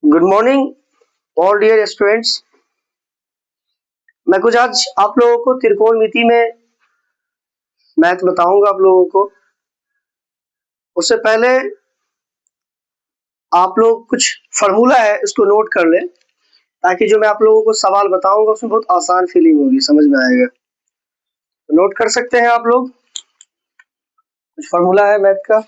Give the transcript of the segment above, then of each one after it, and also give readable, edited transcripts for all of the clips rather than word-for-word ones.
Good morning all dear students. मैं कुछ आज आप लोगों को त्रिकोणमिति में मैथ बताऊंगा आप लोगों को। उससे पहले आप लोग कुछ फार्मूला है इसको नोट कर लें, ताकि जो मैं आप लोगों को सवाल बताऊंगा उसमें बहुत आसान फीलिंग होगी, समझ में आएगा। तो नोट कर सकते हैं आप लोग, कुछ फार्मूला है मैथ का।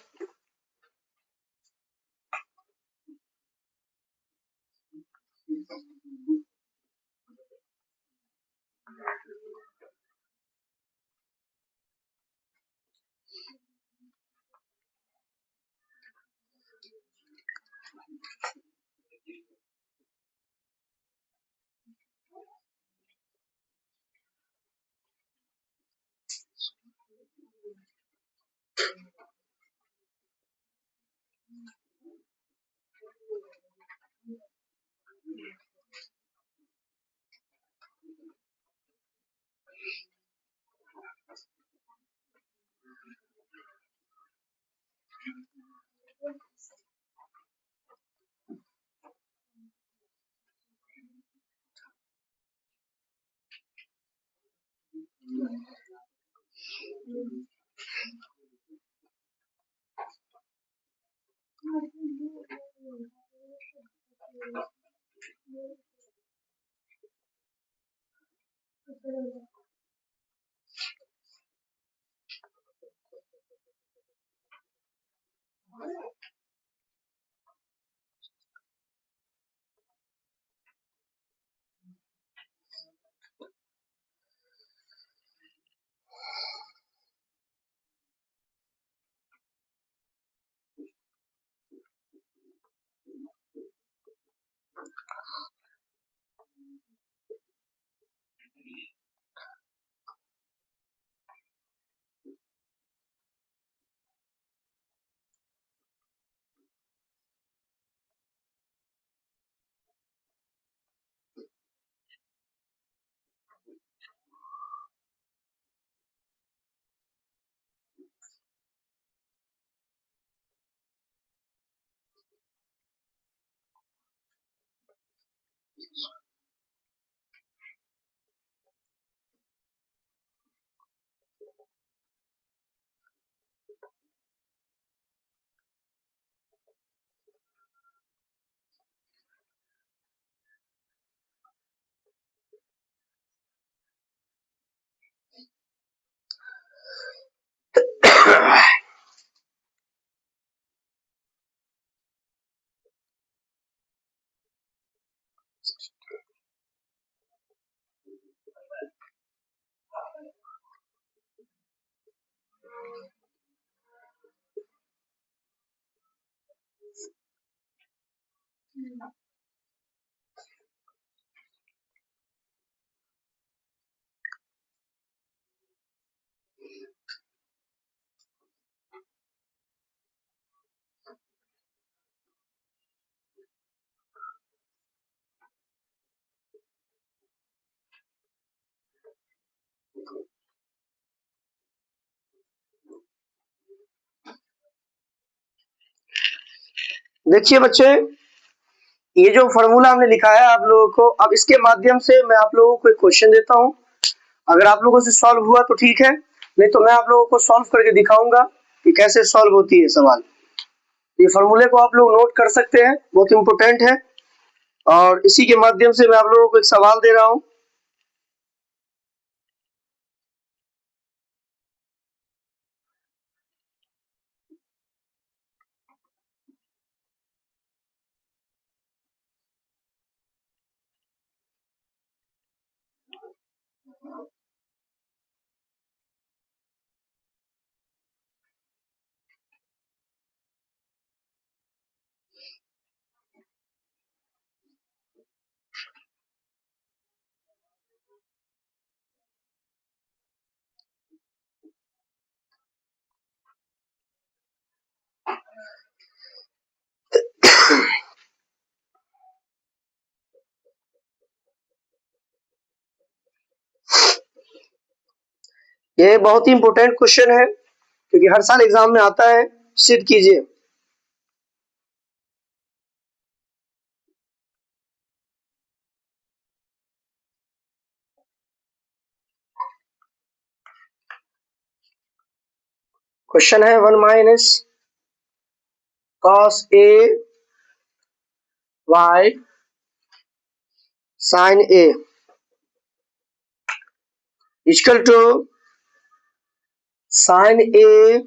देखिए बच्चे, ये जो फार्मूला हमने लिखा है आप लोगों को, अब इसके माध्यम से मैं आप लोगों को एक क्वेश्चन देता हूँ। अगर आप लोगों से सॉल्व हुआ तो ठीक है, नहीं तो मैं आप लोगों को सॉल्व करके दिखाऊंगा कि कैसे सॉल्व होती है सवाल। ये फार्मूले को आप लोग नोट कर सकते हैं, बहुत इंपॉर्टेंट है। और इसी के माध्यम से मैं आप लोगों को एक सवाल दे रहा हूँ। ये बहुत ही इंपॉर्टेंट क्वेश्चन है, क्योंकि हर साल एग्जाम में आता है। सिद्ध कीजिए। क्वेश्चन है 1 minus cos A by sine A equal to sine A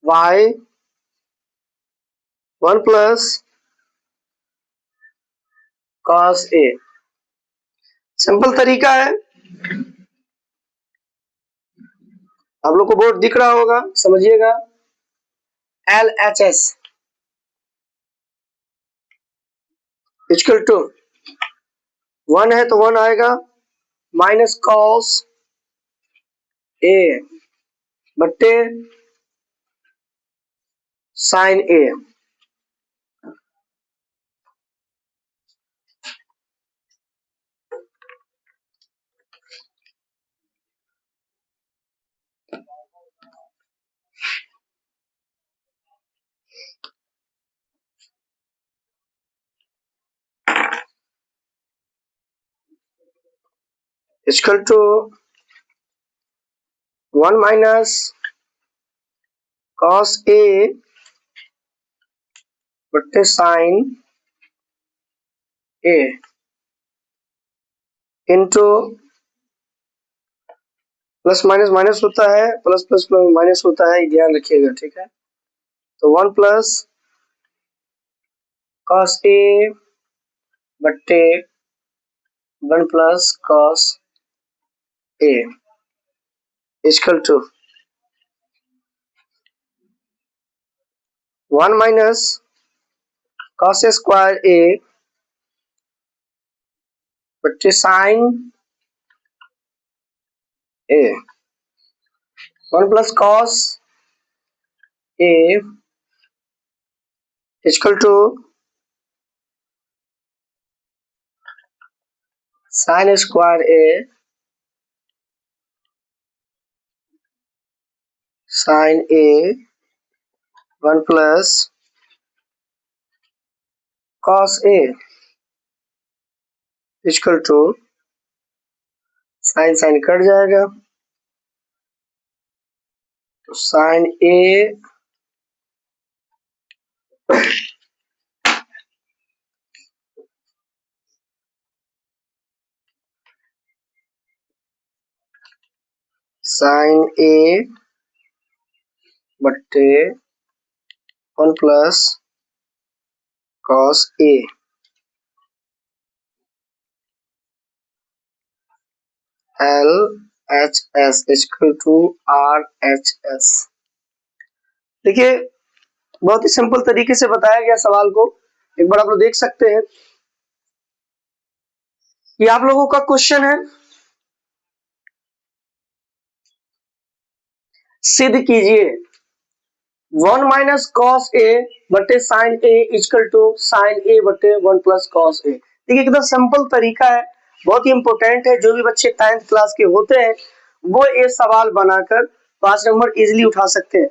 by 1 plus cos A. Simple तरीका है, आप लोग को बोर्ड दिख रहा होगा, समझिएगा। LHS इक्वल टू 1 है तो 1 आएगा माइनस कॉस ए बट्टे sine A. Equal to 1 minus cos A बट्टे sine A into plus minus minus होता है, प्लस प्लस प्लस माइनस होता है, ध्यान रखिएगा, ठीक है। तो 1 प्लस कॉस ए बट्टे 1 plus cos A equal to 1 minus cos square A बट्टे sine A 1 plus cos A equal to sine square A sine A 1 plus cos A equal to sine sine cut जाएगा तो sine A sine A बट्टे 1 plus cos A LHS equal to RHS। देखिए बहुत ही simple तरीके से बताया गया सवाल को, एक बार आप लोग देख सकते हैं। ये आप लोगों का क्वेश्चन है, सिद्ध कीजिए 1 माइनस कॉस ए बटे sine A equal to sine A बटे 1 प्लस कॉस ए। देखिए एकदम सिंपल तरीका है, बहुत ही इंपॉर्टेंट है। जो भी बच्चे 10th क्लास के होते हैं वो ये सवाल बनाकर 5 नंबर इजीली उठा सकते हैं,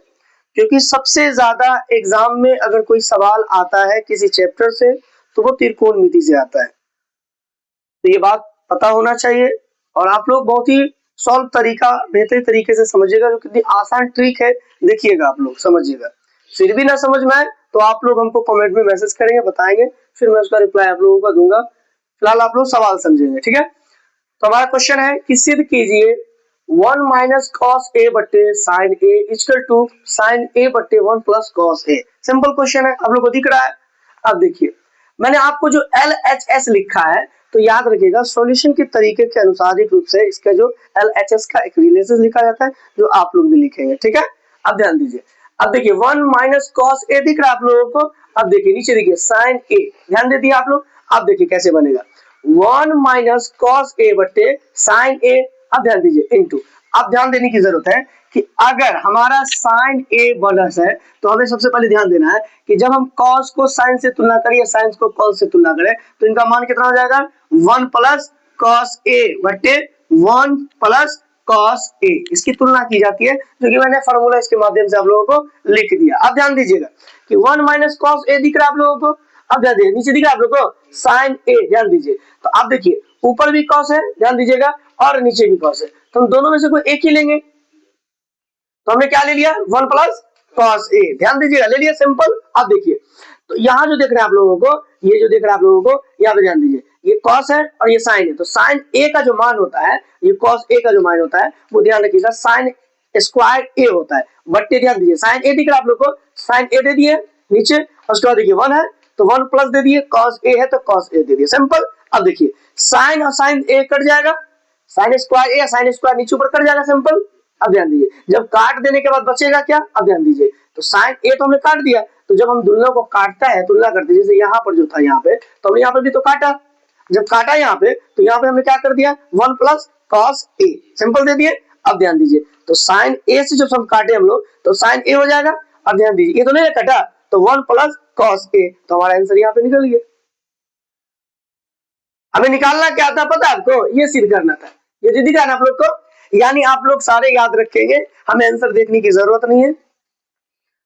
क्योंकि सबसे ज्यादा एग्जाम में अगर कोई सवाल आता है किसी चैप्टर से तो वो त्रिकोणमिति से आता है। तो ये बात पता होना चाहिए और आप लोग बहुत ही सॉल्व तरीका बेहतर तरीके से समझिएगा, जो कितनी आसान ट्रिक है, देखिएगा आप लोग समझिएगा। फिर भी ना समझ में आए तो आप लोग हमको कमेंट में मैसेज करेंगे, बताएंगे, फिर मैं उसका रिप्लाई आप लोगों को दूंगा। फिलहाल आप लोग सवाल समझेंगे, ठीक है। तो हमारा क्वेश्चन है कि सिद्ध कीजिए 1 माइनस कॉस ए बट्टे sine A equal to sine A बट्टे 1 plus cos A. Simple question है, आप लोग को दिख रहा है। अब देखिए मैंने आपको जो LHS लिखा है तो याद रखिएगा सॉल्यूशन के तरीके के अनुसार ही रूप से इसका जो LHS का एक रिलेशन लिखा जाता है, जो आप लोग भी लिखेंगे, ठीक है। अब ध्यान दीजिए, अब देखिए 1 माइनस कॉस ए दिख रहा है आप लोगों को। अब देखिए नीचे देखिए साइन ए, ध्यान दे दिए आप लोग। अब देखिए कैसे बनेगा 1 माइनस कॉस ए बट्टे साइन ए। अब ध्यान दीजिए इनटू, अब ध्यान देने की जरूरत है कि अगर हमारा साइन ए प्लस है तो हमें सबसे पहले ध्यान देना है कि जब हम कॉस को साइन से तुलना करें या साइन को कॉस से तुलना करें तो इनका मान कितना हो जाएगा 1 प्लस कॉस ए बट्टे 1 प्लस कॉस ए। इसकी तुलना की जाती है, जो कि मैंने फॉर्मूला इसके माध्यम से आप लोगों को लिख दिया। अब ध्यान दीजिएगा कि 1 माइनस कॉस ए दिख रहा है आप लोगों को। अब ध्यान दीजिए नीचे दिख रहा है आप लोगों को साइन ए, ध्यान दीजिए। तो आप देखिए ऊपर भी कॉस है, ध्यान दीजिएगा, और नीचे भी कॉस है, तो हम दोनों में से कोई एक ही लेंगे। तो हमने क्या ले लिया, 1 प्लस कॉस ए, ध्यान दीजिएगा, ले लिया सिंपल। अब देखिए, तो यहाँ जो दिख रहा है आप लोगों को, ये जो दिख रहा है आप लोगों को, यहाँ पे ध्यान दीजिए, ये कॉस है और ये साइन है, तो साइन ए का जो मान होता है, ये कॉस ए का जो मान होता है, वो ध्यान रखिएगा, साइन स्क्वायर ए होता है, बट्टे ध्यान दीजिए, साइन ए दिख रहा है आप लोग को, साइन ए दे दिए नीचे, और उसके बाद देखिए 1 है तो 1 प्लस दे दिए, कॉस ए है तो कॉस ए दे दिए, सिंपल। अब देखिए साइन और साइन ए कट जाएगा, साइन स्क्वायर ए या साइन स्क्वायर नीचे ऊपर कट जाएगा, सिंपल। अब ध्यान दीजिए, जब काट देने के बाद बचेगा क्या, अब ध्यान दीजिए, तो साइन ए तो हमने काट दिया, तो जब हम तुलना को काटता है, तुलना करते हैं, जैसे यहाँ पर जो था यहाँ पे, तो हमने यहाँ पे भी तो काटा, जब काटा यहाँ पे, तो यहाँ पे हमने क्या कर दिया, 1 plus cos A, simple they दिए। अब ध्यान दीजिए, तो साइन ए से जब हम काटे हम लोग, तो साइन ए हो जाएगा। अब ध्यान दीजिए, ये तो नहीं कटा, तो 1 प्लस कॉस ए, तो हमारा आंसर यहाँ पे निकल गया। हमें निकालना क्या था पता है आपको, ये सिद्ध करना था, ये जो दिखा ना आप लोग को, यानी आप लोग सारे याद रखेंगे, हमें आंसर देखने की जरूरत नहीं है,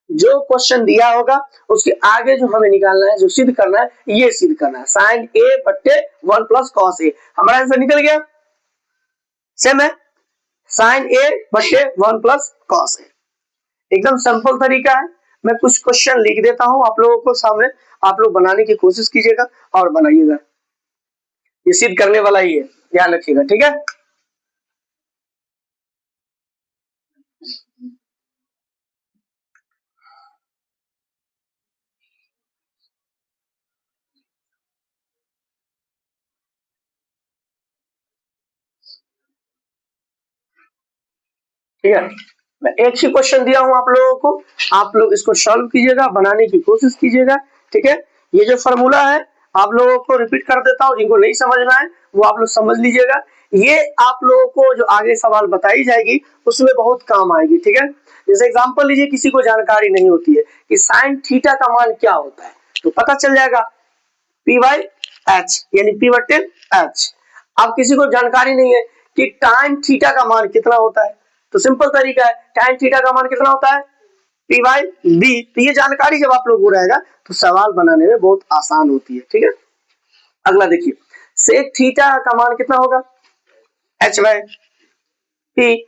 जो क्वेश्चन दिया होगा उसके आगे जो हमें निकालना है, जो सिद्ध करना है, ये सिद्ध करना है, साइन ए बट्टे 1 प्लस कॉस ए, हमारा आंसर निकल गया। सेम है, साइन ए बट्टे 1 प्लस कॉस ए, एकदम सिंपल तरीका है। मैं कुछ क्वेश्चन लिख देता हूं आप लोगों को सामने, आप लोग बनाने की कोशिश कीजिएगा और बनाइएगा, ये सिद्ध करने वाला ही है, ध्यान रखिएगा, ठीक है। ठीक है, मैं एक ही क्वेश्चन दिया हूं आप लोगों को, आप लोग इसको सॉल्व कीजिएगा, बनाने की कोशिश कीजिएगा, ठीक है। ये जो फॉर्मूला है आप लोगों को रिपीट कर देता हूं, जिनको नहीं समझना है वो आप लोग समझ लीजिएगा, ये आप लोगों को जो आगे सवाल बताई जाएगी उसमें बहुत काम आएगी, ठीक है। जैसे एग्जांपल लीजिए, किसी को जानकारी नहीं होती है कि साइन थीटा का मान क्या होता है, तो पता चल जाएगा पी बाई एच, यानी पी बटे एच। अब किसी को जानकारी नहीं है कि टाइन थीटा का मान कितना होता है, तो सिंपल तरीका है, टाइन थीटा का मान कितना होता है, पी बाई बी। तो ये जानकारी जब आप लोग को रहेगा तो सवाल बनाने में बहुत आसान होती है, ठीक है। अगला देखिए, सेक थीटा का मान कितना होगा, H by P,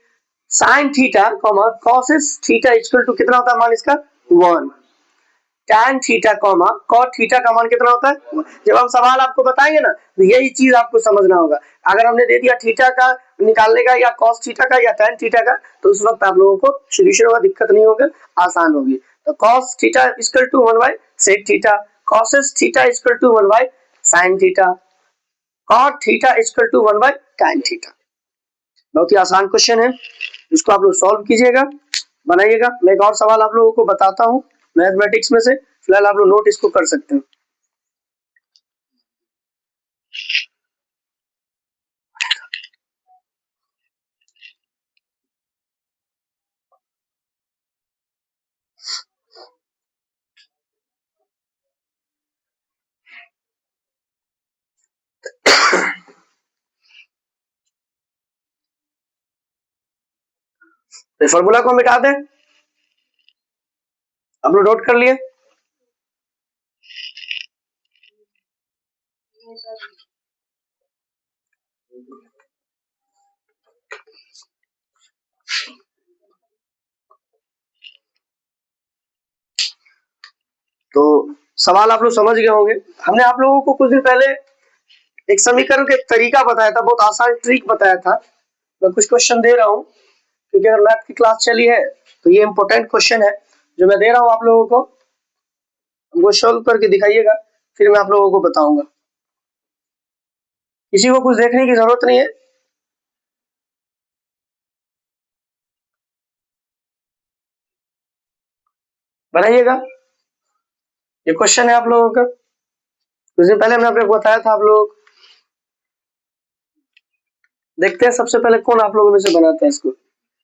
sine theta cosec theta equal to कितना होता है मान इसका 1, tan थीटा cot थीटा का मान कितना होता है। जब हम सवाल आपको बताएंगे ना, तो यही चीज आपको समझना होगा, अगर हमने दे दिया थीटा का निकालने का या cos थीटा का या tan थीटा का, तो उस वक्त आप लोगों को सोल्यूशन होगा, दिक्कत नहीं होगा, आसान होगी। तो cos theta equal to 1 by sec theta, cos theta equal to 1 by sin theta, cot theta equal to 1 by tan theta. बहुत ही आसान क्वेश्चन है, इसको आप लोग सॉल्व कीजिएगा, बनाइएगा। मैं एक और सवाल आप लोगों को बताता हूँ मैथमेटिक्स में से, फिलहाल आप लोग नोट इसको कर सकते हैं। फॉर्मूला को मिटा दें, आप लोग नोट कर लिए। तो सवाल आप लोग समझ गए होंगे। हमने आप लोगों को कुछ दिन पहले एक समीकरण का एक तरीका बताया था, बहुत आसान ट्रिक बताया था। मैं कुछ क्वेश्चन दे रहा हूँ, क्योंकि अगर मैथ की क्लास चली है तो ये इंपॉर्टेंट क्वेश्चन है जो मैं दे रहा हूँ आप लोगों को, हमको सॉल्व करके दिखाइएगा, फिर मैं आप लोगों को बताऊंगा। किसी को कुछ देखने की जरूरत नहीं है, बनाइएगा। ये क्वेश्चन है आप लोगों का, कुछ दिन पहले मैंने आपको बताया था। आप लोग देखते हैं सबसे पहले कौन आप लोगों में से बनाते हैं इसको।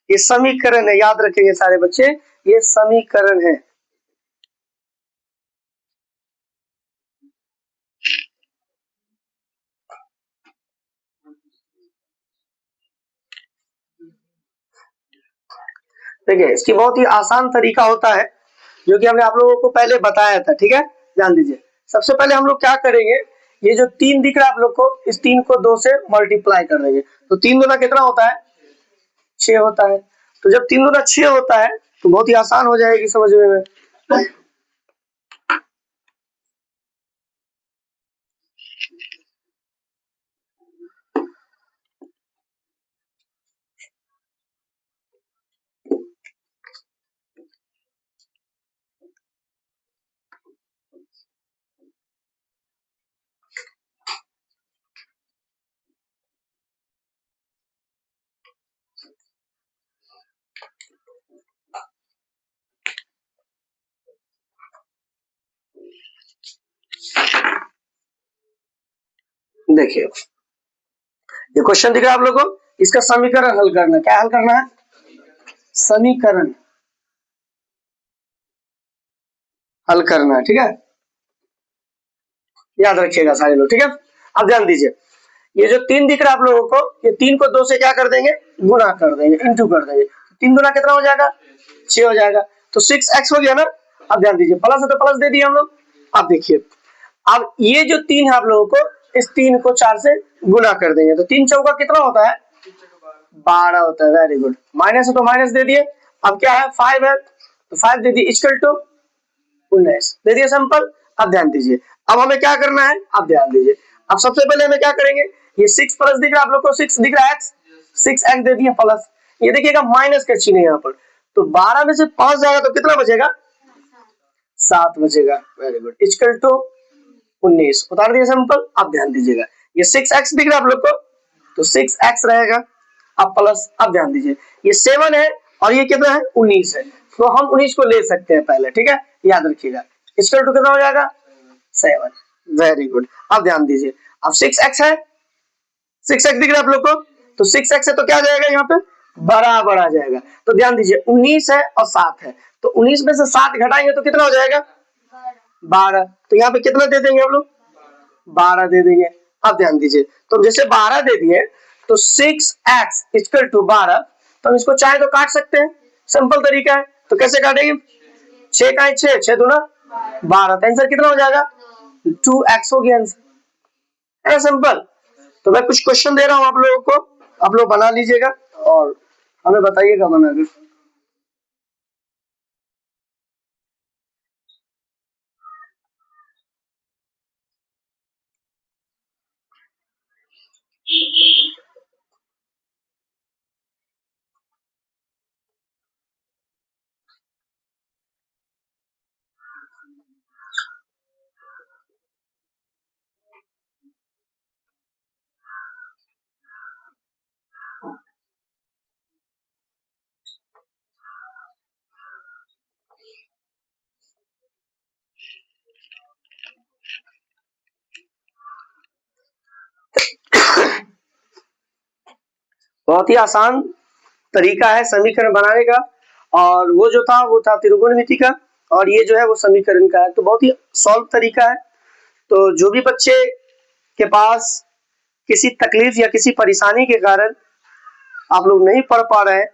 ये समीकरण है, याद रखेंगे सारे बच्चे, ये समीकरण है। देखिए, इसकी बहुत ही आसान तरीका होता है, जो कि हमने आप लोगों को पहले बताया था, ठीक है। ध्यान दीजिए, सबसे पहले हम लोग क्या करेंगे, ये जो 3 दिख रहा है आप लोग को, इस 3 को 2 से मल्टीप्लाई कर देंगे, तो 3 गुना कितना होता है, 6 होता है। तो जब 3 दूना 6 होता है तो बहुत ही आसान हो जाएगी समझने में। देखिए ये क्वेश्चन दिख रहा है आप लोगों को, इसका समीकरण हल करना है। क्या हल करना है? समीकरण हल करना है, ठीक है, याद रखिएगा सारे लोग, ठीक है। अब ध्यान दीजिए, ये जो 3 दिख रहा है आप लोगों को, ये 3 को 2 से क्या कर देंगे? गुणा कर देंगे, इंटू कर देंगे। 3 गुना कितना हो जाएगा? 6 हो जाएगा। तो 6x हो गया ना। अब ध्यान दीजिए, प्लस है तो प्लस दे दिए हम लोग। अब देखिए, अब ये जो 3 है आप लोगों को, इस 3 को 4 से गुणा कर देंगे तो 3 चौका कितना होता है? 12 होता है। Very good. माइनस है तो माइनस दे दिए। अब क्या है? 5 है तो 5 दे दिए, इक्वल टू 19 दे दिए, सिंपल। अब ध्यान दीजिए, अब हमें क्या करना है? अब ध्यान दीजिए, अब सबसे पहले हमें क्या करेंगे? ये 6 प्लस दिख रहा है आप लोग को, 6 दिख रहा है x, 6x दे दिए प्लस, ये देखिएगा माइनस का चिन्ह है यहाँ पर, तो 12 में से 5 जाएगा तो कितना बचेगा? 7 बचेगा। Very good. इक्वल टू 19 उतार दिया, सिंपल। अब ध्यान दीजिएगा, ये 6x दिख रहा है आप लोग को, तो 6x रहेगा। अब प्लस, अब ध्यान दीजिए, ये 7 है और ये कितना है? 19 है, तो हम 19 को ले सकते हैं पहले, ठीक है, याद रखिएगा। इक्वल टू कितना हो जाएगा? 7। Very good. अब ध्यान दीजिए, अब 6x है, 6x दिख रहा है आप लोग को, तो 6x है तो क्या जाएगा यहाँ पे? बराबर आ जाएगा। तो ध्यान दीजिए, 19 है और 7 है, तो 19 में से 7 घटाएंगे तो कितना हो जाएगा? 12। तो यहाँ पे कितना दे देंगे हम लोग? 12 दे देंगे। अब ध्यान दीजिए, तो जैसे 12 दे दिए तो 6x इक्वल टू 12, तो हम इसको चाहे तो काट सकते हैं, सिंपल तरीका है। तो कैसे काटेंगे? 6 का 6, 6 दूना 12, तो आंसर कितना हो जाएगा? 2x हो गया आंसर, है सिंपल। तो मैं कुछ क्वेश्चन दे रहा हूं आप लोगों को, आप लोग बना लीजिएगा और हमें बताइएगा बनाकर। बहुत ही आसान तरीका है समीकरण बनाने का, और वो जो था वो था त्रिकोणमिति का, और ये जो है वो समीकरण का है। तो बहुत ही सॉल्व तरीका है। तो जो भी बच्चे के पास किसी तकलीफ या किसी परेशानी के कारण आप लोग नहीं पढ़ पा रहे हैं,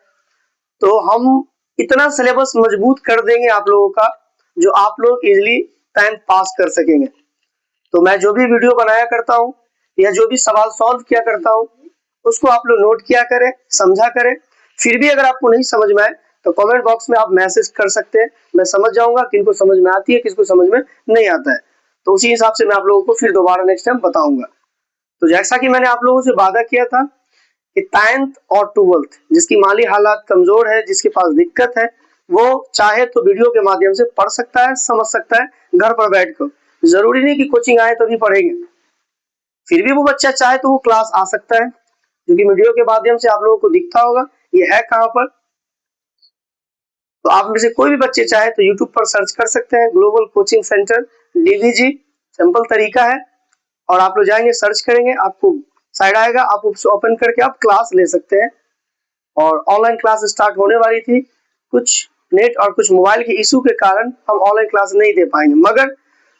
तो हम इतना सिलेबस मजबूत कर देंगे आप लोगों का, जो आप लोग इजीली टाइम पास कर सकेंगे। तो मैं जो भी वीडियो बनाया करता हूँ या जो भी सवाल सॉल्व किया करता हूँ, उसको आप लोग नोट किया करें, समझा करें। फिर भी अगर आपको नहीं समझ में आए तो कमेंट बॉक्स में आप मैसेज कर सकते हैं, मैं समझ जाऊंगा किनको समझ में आती है, किसको समझ में नहीं आता है, तो उसी हिसाब से मैं आप लोगों को फिर दोबारा नेक्स्ट टाइम बताऊंगा। तो जैसा कि मैंने आप लोगों से वादा किया था कि 10th और 12th जिसकी माली हालात कमजोर है, जिसके पास दिक्कत है, वो चाहे तो वीडियो के माध्यम से पढ़ सकता है, समझ सकता है घर पर बैठ कर। जरूरी नहीं कि कोचिंग आए तभी पढ़ेंगे, फिर भी वो बच्चा चाहे तो वो क्लास आ सकता है, क्योंकि वीडियो के माध्यम से आप लोगों को दिखता होगा ये है कहाँ पर। तो आप में से कोई भी बच्चे चाहे तो यूट्यूब पर सर्च कर सकते हैं, ग्लोबल कोचिंग सेंटर डीवीजी, सिंपल तरीका है। और आप लोग जाएंगे, सर्च करेंगे, आपको साइड आएगा, आप उसको ओपन करके आप क्लास ले सकते हैं। और ऑनलाइन क्लास स्टार्ट होने वाली थी, कुछ नेट और कुछ मोबाइल के इशू के कारण हम ऑनलाइन क्लास नहीं दे पाएंगे, मगर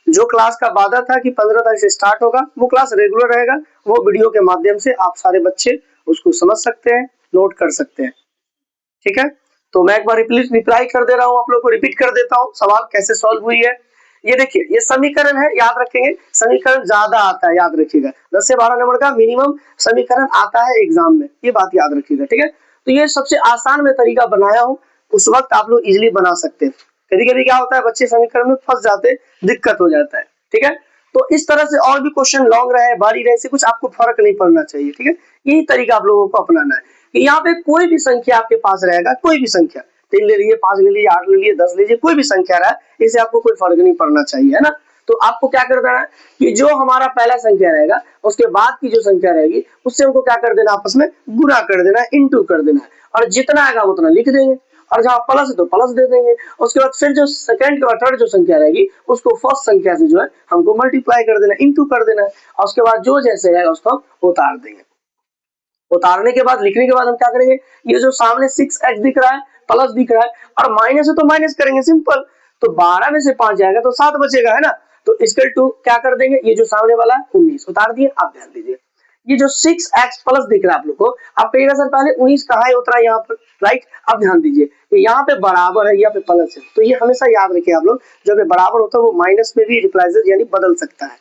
जो क्लास का वादा था कि 15 तारीख से स्टार्ट होगा, वो क्लास रेगुलर रहेगा। वो वीडियो के माध्यम से आप सारे बच्चे उसको समझ सकते हैं, नोट कर सकते हैं, ठीक है। तो मैं एक बार रिप्लाई कर दे रहा हूँ, आप लोग को रिपीट कर देता हूँ सवाल कैसे सॉल्व हुई है। ये देखिए, ये समीकरण है, याद रखेंगे समीकरण ज्यादा आता है, याद रखिएगा 10 से 12 नंबर का मिनिमम समीकरण आता है एग्जाम में, ये बात याद रखिएगा, ठीक है। तो ये सबसे आसान में तरीका बनाया हूँ, उस वक्त आप लोग इजिली बना सकते हैं। कभी-कभी क्या होता है, बच्चे समीकरण में फंस जाते हैं, दिक्कत हो जाता है, ठीक है। तो इस तरह से और भी क्वेश्चन लॉन्ग रहे बारी रहे, से कुछ आपको फर्क नहीं पड़ना चाहिए, ठीक है। यही तरीका आप लोगों को अपनाना है कि यहाँ पे कोई भी संख्या आपके पास रहेगा, कोई भी संख्या, 3 ले लीजिए, 5 ले लीजिए, 8 ले लीजिए, 10 लीजिए, कोई भी संख्या रहा है, इससे आपको कोई फर्क नहीं पड़ना चाहिए, है ना। तो आपको क्या कर देना है कि जो हमारा पहला संख्या रहेगा उसके बाद की जो संख्या रहेगी उससे हमको क्या कर देना, आपस में गुणा कर देना है, इंटू कर देना है, और जितना आएगा उतना लिख देंगे, और जहाँ प्लस है तो प्लस दे देंगे। उसके बाद फिर जो सेकंड और थर्ड जो संख्या रहेगी उसको फर्स्ट संख्या से जो है हमको मल्टीप्लाई कर देना, इंटू कर देना है, और उसके बाद जो जैसे रहेगा उसको हम उतार देंगे। उतारने के बाद, लिखने के बाद हम क्या करेंगे, ये जो सामने 6x दिख रहा है, प्लस दिख रहा है, और माइनस है तो माइनस करेंगे, सिंपल। तो 12 में से 5 जाएगा तो 7 बचेगा, है ना। तो इक्वल टू क्या कर देंगे, ये जो सामने वाला 19 उतार दिए। आप ध्यान दीजिए, ये जो 6x प्लस दिख रहा है आप लोग को, आप कहिएगा सर पहले 19 कहाँ है उतरा यहाँ पर, राइट। अब ध्यान दीजिए, यहाँ पे बराबर है, यहाँ पे प्लस है, तो ये हमेशा याद रखिए आप लोग, जब ये बराबर होता है वो माइनस में भी रिप्लेसेस यानी बदल सकता है,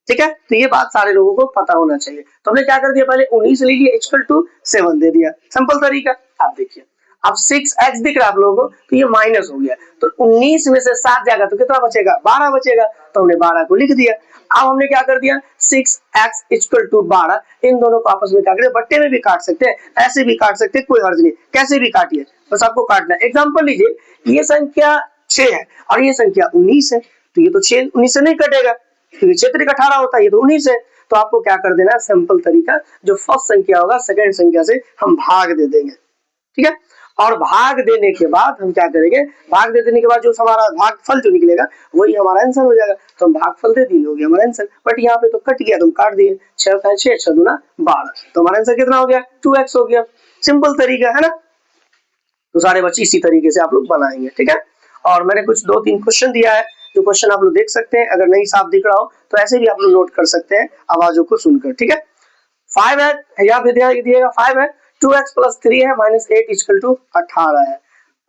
ठीक है। तो ये बात सारे लोगों को पता होना चाहिए। तो हमने क्या कर दिया, पहले 19 ले लिया, इक्वल टू 7 दे दिया, सिंपल तरीका। आप देखिए, अब 6x दिख रहा है आप लोगों को, तो ये माइनस हो गया, तो 19 में से 7 जाएगा तो कितना बचेगा, 12 बचेगा, तो हमने 12 को लिख दिया। अब हमने क्या कर दिया, 6x इक्वल टू 12, इन दोनों को आपस में क्या करें, बट्टे में भी काट सकते हैं, ऐसे भी काट सकते हैं, कोई हर्ज नहीं, कैसे भी काटिए, बस आपको काटना है। एग्जाम्पल लीजिए, ये संख्या 6 है और ये संख्या 19 है, तो ये तो 6 19 से नहीं कटेगा, क्योंकि 6 3 18 होता है, ये तो 19 है। तो आपको क्या कर देना है, सिंपल तरीका, जो फर्स्ट संख्या होगा सेकंड संख्या से हम भाग दे देंगे, ठीक है। और भाग देने के बाद हम क्या करेंगे, भाग दे देने के बाद जो हमारा भागफल जो निकलेगा वही हमारा आंसर हो जाएगा। तो हम भागफल दे दिए, हो गया हमारा आंसर। बट यहाँ पे तो कट गया, तुम काट दिए, 6 का 6 6 दूना 12, तो हमारा आंसर कितना हो गया, 2x हो गया। सिंपल तरीका है ना। तो सारे बच्चे इसी तरीके से आप लोग बनाएंगे, ठीक है। और मैंने कुछ 2-3 क्वेश्चन दिया है, जो क्वेश्चन आप लोग देख सकते हैं, अगर नहीं साफ दिख रहा हो तो ऐसे भी आप लोग नोट कर सकते हैं आवाजों को सुनकर, ठीक है। 5 है, यहाँ पे दिएगा 5 है, 2x प्लस 3 है, माइनस 8 इक्वल टू 18 है।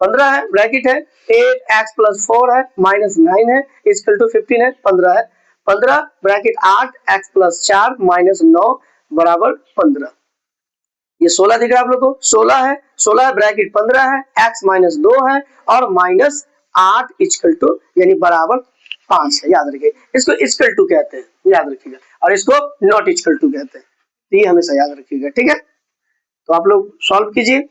15 है, ब्रैकेट है, 8x प्लस 4 है, माइनस 9 है, इक्वल टू 15 है, 15 है। 15 ब्रैकेट 8x प्लस 4 माइनस 9 बराबर 15। ये 16 दिख रहा है आप लोग को, 16 है, 16 ब्रैकेट 15 है, x माइनस 2 है, और माइनस 8 इक्वल टू यानी बराबर 5 है। याद रखिए, इसको इक्वल टू कहते हैं, याद रखिएगा, और इसको नॉट इक्वल टू कहते हैं, तो ये हमेशा याद रखिएगा, ठीक है। तो आप लोग सॉल्व कीजिए,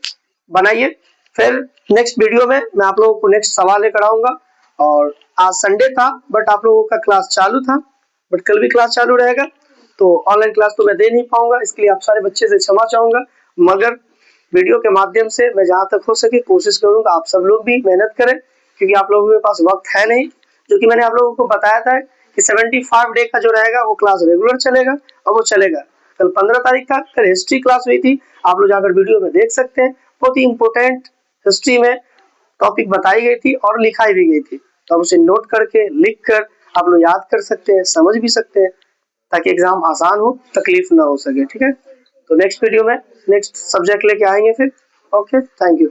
बनाइए, फिर नेक्स्ट वीडियो में मैं आप लोगों को नेक्स्ट सवाल लेकर आऊंगा। और आज संडे था बट आप लोगों का क्लास चालू था, बट कल भी क्लास चालू रहेगा, तो ऑनलाइन क्लास तो मैं दे नहीं पाऊंगा, इसके लिए आप सारे बच्चे से क्षमा चाहूंगा। मगर वीडियो के माध्यम से मैं जहां तक हो सके कोशिश करूंगा आप सब लोग भी मेहनत करें, क्योंकि आप लोगों के पास वक्त है नहीं। जो कि मैंने आप लोगों को बताया था कि 75 डे का जो रहेगा वो क्लास रेगुलर चलेगा, और वो चलेगा। कल 15 तारीख का कल हिस्ट्री क्लास हुई थी, आप लोग जाकर वीडियो में देख सकते हैं, बहुत ही इंपॉर्टेंट हिस्ट्री में टॉपिक बताई गई थी और लिखाई भी गई थी। तो आप उसे नोट करके लिख कर आप लोग याद कर सकते हैं, समझ भी सकते हैं, ताकि एग्जाम आसान हो, तकलीफ ना हो सके, ठीक है। तो नेक्स्ट वीडियो में नेक्स्ट सब्जेक्ट लेके आएंगे फिर। Okay, thank you.